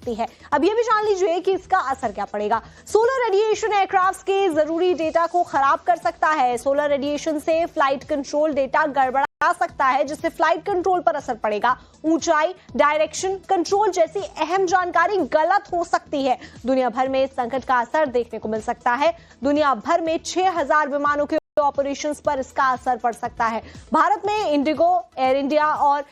सकती है। अब ये भी जान लीजिए कि इसका असर क्या पड़ेगा। सोलर रेडिएशन एयरक्राफ्ट के जरूरी डेटा को खराब कर सकता है। सोलर रेडिएशन से फ्लाइट कंट्रोल डेटा गड़बड़ा सकता है, जिससे फ्लाइट कंट्रोल पर असर पड़ेगा। ऊंचाई, डायरेक्शन कंट्रोल जैसी अहम जानकारी गलत हो सकती है। दुनिया भर में इस संकट का असर देखने को मिल सकता है। दुनिया भर में 6000 विमानों के ऑपरेशंस पर इसका असर पड़ सकता है। भारत में इंडिगो, एयर इंडिया और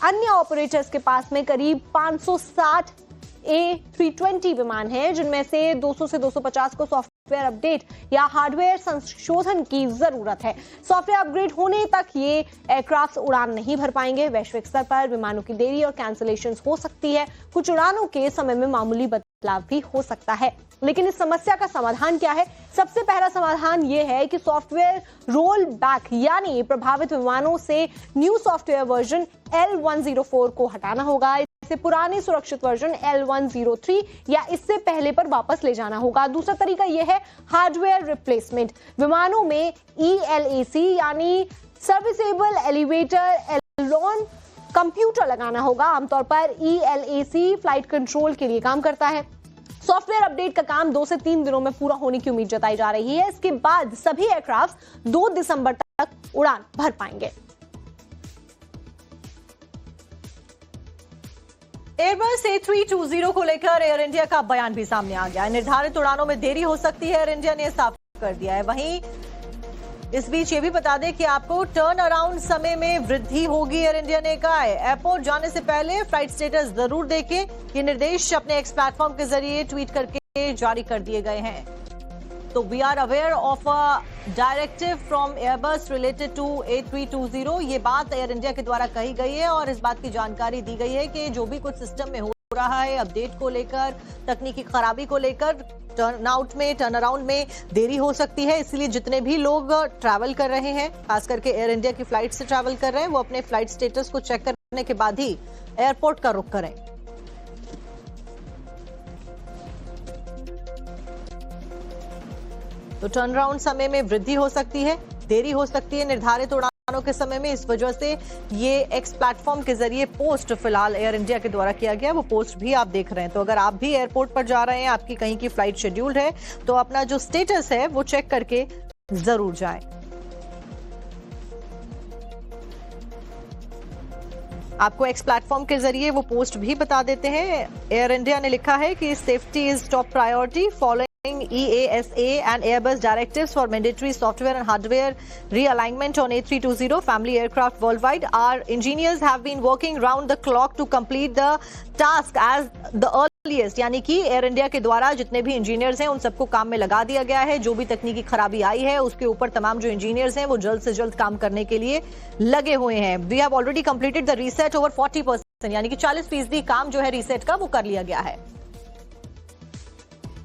अन्य ऑपरेटर्स के पास में करीब 560 A320 विमान हैं, जिनमें से 200 से 250 को सॉफ्टवेयर अपडेट या हार्डवेयर संशोधन की जरूरत है। सॉफ्टवेयर अपग्रेड होने तक ये एयरक्राफ्ट उड़ान नहीं भर पाएंगे। वैश्विक स्तर पर विमानों की देरी और कैंसिलेशन हो सकती है। कुछ उड़ानों के समय में मामूली बदलाव भी हो सकता है। लेकिन इस समस्या का समाधान क्या है? सबसे पहला समाधान यह है कि सॉफ्टवेयर रोल बैक, यानी प्रभावित विमानों से न्यू सॉफ्टवेयर वर्जन L104 को हटाना होगा। इसे पुराने सुरक्षित वर्जन L103 या इससे पहले पर वापस ले जाना होगा। दूसरा तरीका यह है हार्डवेयर रिप्लेसमेंट। विमानों में ELAC यानी सर्विसेबल एलिवेटर एलोन कंप्यूटर लगाना होगा। आमतौर पर ELAC फ्लाइट कंट्रोल के लिए काम करता है। सॉफ्टवेयर अपडेट का काम 2 से 3 दिनों में पूरा होने की उम्मीद जताई जा रही है। इसके बाद सभी एयरक्राफ्ट 2 दिसंबर तक उड़ान भर पाएंगे। एयरबस A320 को लेकर एयर इंडिया का बयान भी सामने आ गया है। निर्धारित उड़ानों में देरी हो सकती है, एयर इंडिया ने साफ कर दिया है। वहीं इस बीच ये भी बता दें कि आपको टर्न अराउंड समय में वृद्धि होगी, एयर इंडिया ने कहा है। एयरपोर्ट जाने से पहले फ्लाइट स्टेटस जरूर देखें। ये निर्देश अपने एक्स प्लेटफॉर्म के जरिए ट्वीट करके जारी कर दिए गए हैं। तो we are aware of a directive from Airbus related to A320। ये बात एयर इंडिया के द्वारा कही गई है और इस बात की जानकारी दी गई है कि जो भी कुछ सिस्टम में हो रहा है, अपडेट को लेकर, तकनीकी खराबी को लेकर, टर्न अराउंड में देरी हो सकती है। इसलिए जितने भी लोग ट्रैवल कर रहे हैं, खास करके एयर इंडिया की फ्लाइट से ट्रैवल कर रहे हैं, वो अपने फ्लाइट स्टेटस को चेक करने के बाद ही एयरपोर्ट का रुख करें। तो टर्न अराउंड समय में वृद्धि हो सकती है, देरी हो सकती है निर्धारित उड़ानों के समय में। इस वजह से ये एक्स प्लेटफॉर्म के जरिए पोस्ट फिलहाल एयर इंडिया के द्वारा किया गया, वो पोस्ट भी आप देख रहे हैं। तो अगर आप भी एयरपोर्ट पर जा रहे हैं, आपकी कहीं की फ्लाइट शेड्यूल्ड है, तो अपना जो स्टेटस है वो चेक करके जरूर जाएं। आपको एक्स प्लेटफॉर्म के जरिए वो पोस्ट भी बता देते हैं। एयर इंडिया ने लिखा है कि safety is top priority following EASA and Airbus directives for mandatory software and hardware realignment on A320 family aircraft worldwide. Our engineers have been working round the clock to complete the task as the earliest. यानी कि air India के द्वारा जितने भी engineers हैं उन सबको काम में लगा दिया गया है। जो भी तकनीकी खराबी आई है उसके ऊपर तमाम जो इंजीनियर्स हैं वो जल्द से जल्द काम करने के लिए लगे हुए हैं। We have already completed the reset over 40%, यानी कि 40% काम जो है रीसेट का वो कर लिया गया है।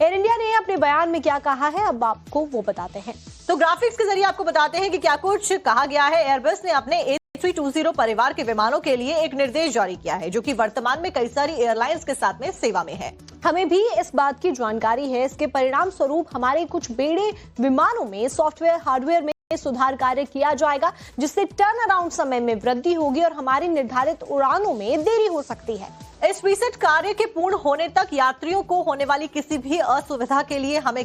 एयर इंडिया ने अपने बयान में क्या कहा है, अब आपको वो बताते हैं। तो ग्राफिक्स के जरिए आपको बताते हैं कि क्या कुछ कहा गया है। एयरबस ने अपने A320 परिवार के विमानों के लिए एक निर्देश जारी किया है, जो कि वर्तमान में कई सारी एयरलाइंस के साथ में सेवा में है। हमें भी इस बात की जानकारी है। इसके परिणाम स्वरूप हमारे कुछ बेड़े विमानों में सॉफ्टवेयर हार्डवेयर में सुधार कार्य किया जाएगा, जिससे टर्न अराउंड समय में वृद्धि होगी और हमारी निर्धारित उड़ानों में देरी हो सकती है। इस रीसेट कार्य के पूर्ण होने तक यात्रियों को होने वाली किसी भी असुविधा के लिए हम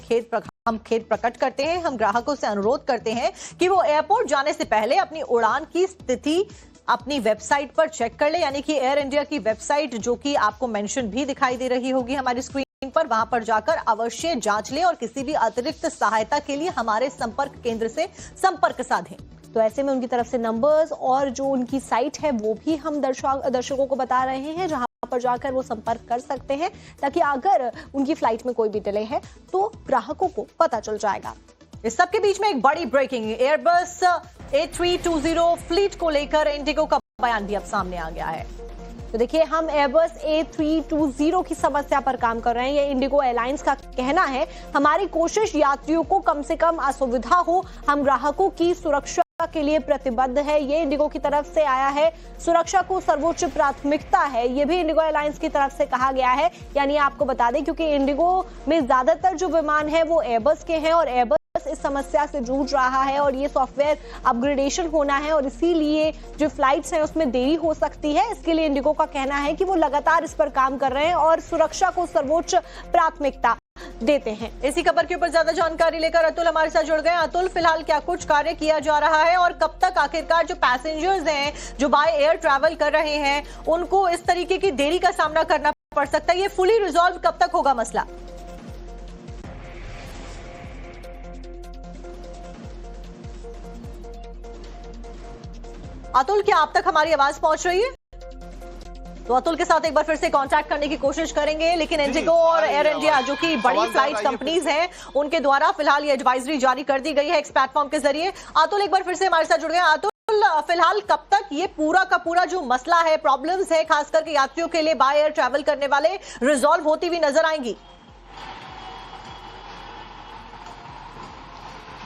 खेद प्रकट करते हैं। हम ग्राहकों से अनुरोध करते हैं कि वो एयरपोर्ट जाने से पहले अपनी उड़ान की स्थिति अपनी वेबसाइट पर चेक कर ले, यानी कि एयर इंडिया की वेबसाइट, जो कि आपको मेंशन भी दिखाई दे रही होगी हमारी स्क्रीन पर, वहां पर जाकर अवश्य जांच लें और किसी भी अतिरिक्त सहायता के लिए हमारे संपर्क केंद्र से संपर्क साधें। तो ऐसे में उनकी तरफ से नंबर्स और जो उनकी साइट है वो भी हम दर्शकों को बता रहे हैं, जहां पर जाकर वो संपर्क कर सकते हैं, ताकि अगर उनकी फ्लाइट में कोई भी डिले है तो ग्राहकों को पता चल जाएगा। इस सबके बीच में एक बड़ी ब्रेकिंग, एयरबस A320 फ्लीट को लेकर इंडिगो का बयान भी अब सामने आ गया है। तो देखिए, हम एयरबस A320 की समस्या पर काम कर रहे हैं। ये इंडिगो एयरलाइंस का कहना है, हमारी कोशिश यात्रियों को कम से कम असुविधा हो, हम ग्राहकों की सुरक्षा के लिए प्रतिबद्ध है। ये इंडिगो की तरफ से आया है। सुरक्षा को सर्वोच्च प्राथमिकता है, ये भी इंडिगो एयरलाइंस की तरफ से कहा गया है। यानी आपको बता दें, क्योंकि इंडिगो में ज्यादातर जो विमान है वो एयरबस के हैं और एयरबस बस इस समस्या से जूझ रहा है और ये सॉफ्टवेयर अपग्रेडेशन होना है और इसीलिए जो फ्लाइट्स हैं उसमें देरी हो सकती है। इसके लिए इंडिगो का कहना है कि वो लगातार इस पर काम कर रहे हैं और सुरक्षा को सर्वोच्च प्राथमिकता देते हैं। इसी खबर के ऊपर ज्यादा जानकारी लेकर अतुल हमारे साथ जुड़ गए। अतुल, फिलहाल क्या कुछ कार्य किया जा रहा है और कब तक आखिरकार जो पैसेंजर्स हैं जो बाय एयर ट्रैवल कर रहे हैं उनको इस तरीके की देरी का सामना करना पड़ सकता है? ये फुली रिजॉल्व कब तक होगा मसला? अतुल, क्या आप तक हमारी आवाज पहुंच रही है? तो अतुल के साथ एक बार फिर से कांटेक्ट करने की कोशिश करेंगे, लेकिन इंडिगो और एयर इंडिया जो कि बड़ी फ्लाइट कंपनीज हैं उनके द्वारा फिलहाल ये एडवाइजरी जारी कर दी गई है एक्स प्लेटफॉर्म के जरिए। अतुल एक बार फिर से हमारे साथ जुड़ गए। अतुल, फिलहाल कब तक ये पूरा का पूरा जो मसला है, प्रॉब्लम्स है खास करके यात्रियों के लिए बाय एयर ट्रैवल करने वाले, रिजॉल्व होती हुई नजर आएंगी?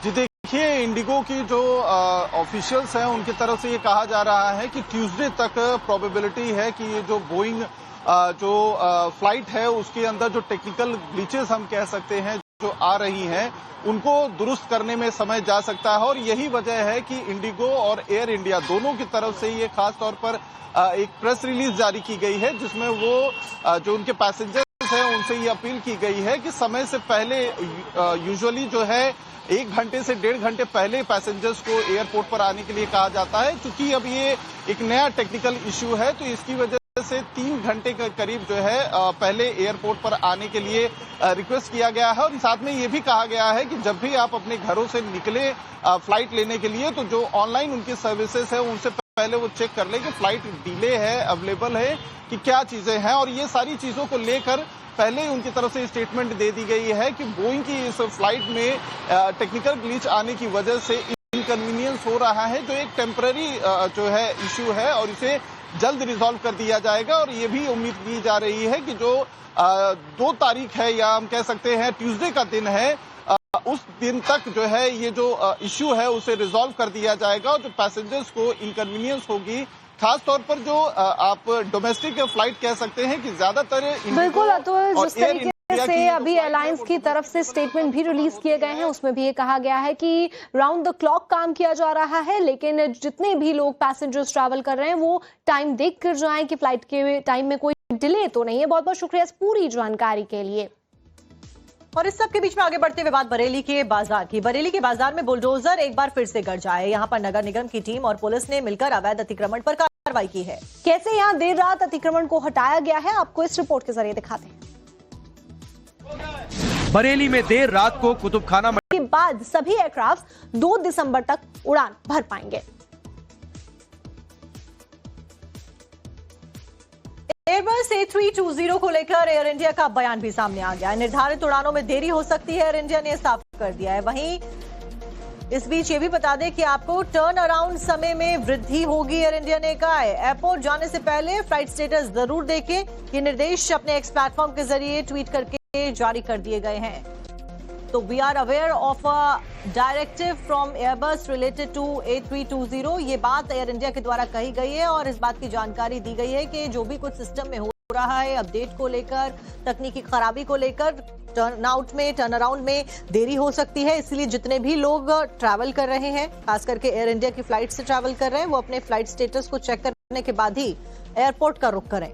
जी देखिए, इंडिगो की जो ऑफिशियल्स हैं उनकी तरफ से ये कहा जा रहा है कि ट्यूसडे तक प्रोबेबिलिटी है कि ये जो बोइंग जो फ्लाइट है उसके अंदर जो टेक्निकल ग्लिचेस हम कह सकते हैं जो आ रही हैं उनको दुरुस्त करने में समय जा सकता है। और यही वजह है कि इंडिगो और एयर इंडिया दोनों की तरफ से ये खास तौर पर एक प्रेस रिलीज जारी की गई है जिसमें वो जो उनके पैसेंजर्स हैं उनसे ये अपील की गई है कि समय से पहले, यूजुअली जो है 1 घंटे से 1.5 घंटे पहले पैसेंजर्स को एयरपोर्ट पर आने के लिए कहा जाता है। क्योंकि अब ये एक नया टेक्निकल इश्यू है तो इसकी वजह से 3 घंटे के करीब जो है पहले एयरपोर्ट पर आने के लिए रिक्वेस्ट किया गया है। और साथ में ये भी कहा गया है कि जब भी आप अपने घरों से निकले फ्लाइट लेने के लिए तो जो ऑनलाइन उनकी सर्विसेज है उनसे पहले वो चेक कर ले कि फ्लाइट डिले है, अवेलेबल है, कि क्या चीजें हैं। और ये सारी चीजों को लेकर पहले ही उनकी तरफ से स्टेटमेंट दे दी गई है कि बोइंग की इस फ्लाइट में टेक्निकल ग्लिच आने की वजह से इनकन्वीनियंस हो रहा है, जो एक टेम्पररी जो है इश्यू है और इसे जल्द रिजॉल्व कर दिया जाएगा। और ये भी उम्मीद की जा रही है कि जो 2 तारीख है या हम कह सकते हैं ट्यूसडे का दिन है, उस दिन तक जो है ये जो इश्यू है उसे रिजॉल्व कर दिया जाएगा और जो पैसेंजर्स को इनकन्वीनियंस होगी, खास तौर पर जो आप डोमेस्टिक फ्लाइट कह सकते हैं कि ज्यादातर बिल्कुल अतुल, जिस तरीके से अभी एयरलाइंस की तरफ से स्टेटमेंट भी रिलीज किए गए हैं उसमें भी ये कहा गया है कि राउंड द क्लॉक काम किया जा रहा है, लेकिन जितने भी लोग पैसेंजर्स ट्रैवल कर रहे हैं वो टाइम देख कर जाएं कि फ्लाइट के टाइम में कोई डिले तो नहीं है। बहुत बहुत शुक्रिया इस पूरी जानकारी के लिए। और इस सब के बीच में आगे बढ़ते हुए बात बरेली के बाजार की। बरेली के बाजार में बुलडोजर एक बार फिर से गरजा है। यहाँ पर नगर निगम की टीम और पुलिस ने मिलकर अवैध अतिक्रमण पर कार्रवाई की है। कैसे यहाँ देर रात अतिक्रमण को हटाया गया है आपको इस रिपोर्ट के जरिए दिखाते हैं। बरेली में देर रात को कुतुबखाना के बाद सभी एयरक्राफ्ट 2 दिसंबर तक उड़ान भर पाएंगे। एयरबस A320 को लेकर एयर इंडिया का बयान भी सामने आ गया है। निर्धारित उड़ानों में देरी हो सकती है, एयर इंडिया ने साफ कर दिया है। वहीं इस बीच ये भी बता दें कि आपको टर्न अराउंड समय में वृद्धि होगी, एयर इंडिया ने कहा है। एयरपोर्ट जाने से पहले फ्लाइट स्टेटस जरूर देखें, ये निर्देश अपने एक्स प्लेटफॉर्म के जरिए ट्वीट करके जारी कर दिए गए हैं। तो we are aware of a directive from Airbus related to A320। ये बात एयर इंडिया के द्वारा कही गई है और इस बात की जानकारी दी गई है कि जो भी कुछ सिस्टम में हो रहा है, अपडेट को लेकर, तकनीकी खराबी को लेकर, टर्न अराउंड में देरी हो सकती है। इसलिए जितने भी लोग ट्रैवल कर रहे हैं, खास करके एयर इंडिया की फ्लाइट से ट्रैवल कर रहे हैं, वो अपने फ्लाइट स्टेटस को चेक करने के बाद ही एयरपोर्ट का रुख करें।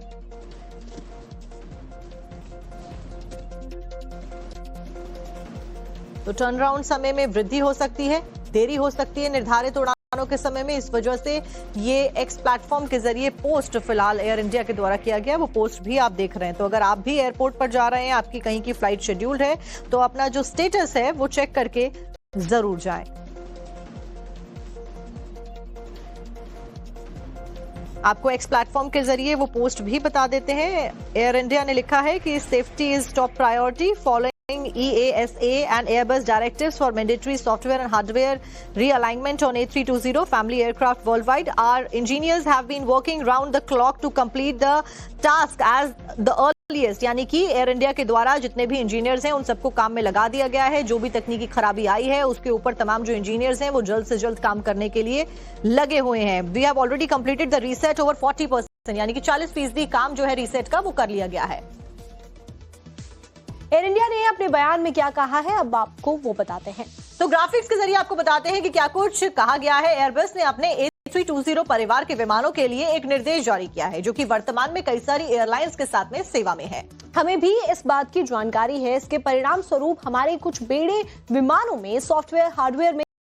तो टर्न अराउंड समय में वृद्धि हो सकती है, देरी हो सकती है निर्धारित उड़ानों के समय में। इस वजह से ये एक्स प्लेटफॉर्म के जरिए पोस्ट फिलहाल एयर इंडिया के द्वारा किया गया, वो पोस्ट भी आप देख रहे हैं। तो अगर आप भी एयरपोर्ट पर जा रहे हैं, आपकी कहीं की फ्लाइट शेड्यूल्ड है, तो अपना जो स्टेटस है वो चेक करके जरूर जाएं। आपको एक्स प्लेटफॉर्म के जरिए वो पोस्ट भी बता देते हैं। एयर इंडिया ने लिखा है कि safety is top priority following EASA and Airbus directives for mandatory software and hardware realignment on A320 family aircraft worldwide. Our engineers have been working round the clock to complete the task as the earliest. यानी कि air India के द्वारा जितने भी engineers हैं उन सबको काम में लगा दिया गया है। जो भी तकनीकी खराबी आई है उसके ऊपर तमाम जो इंजीनियर्स हैं वो जल्द से जल्द काम करने के लिए लगे हुए हैं। We have already completed the reset over 40%, यानी कि 40% काम जो है रीसेट का वो कर लिया गया है। एयर इंडिया ने अपने बयान में क्या कहा है अब आपको वो बताते हैं। तो ग्राफिक्स के जरिए आपको बताते हैं कि क्या कुछ कहा गया है। एयरबस ने अपने A320 परिवार के विमानों के लिए एक निर्देश जारी किया है, जो कि वर्तमान में कई सारी एयरलाइंस के साथ में सेवा में है। हमें भी इस बात की जानकारी है। इसके परिणाम स्वरूप हमारे कुछ बेड़े विमानों में सॉफ्टवेयर हार्डवेयर में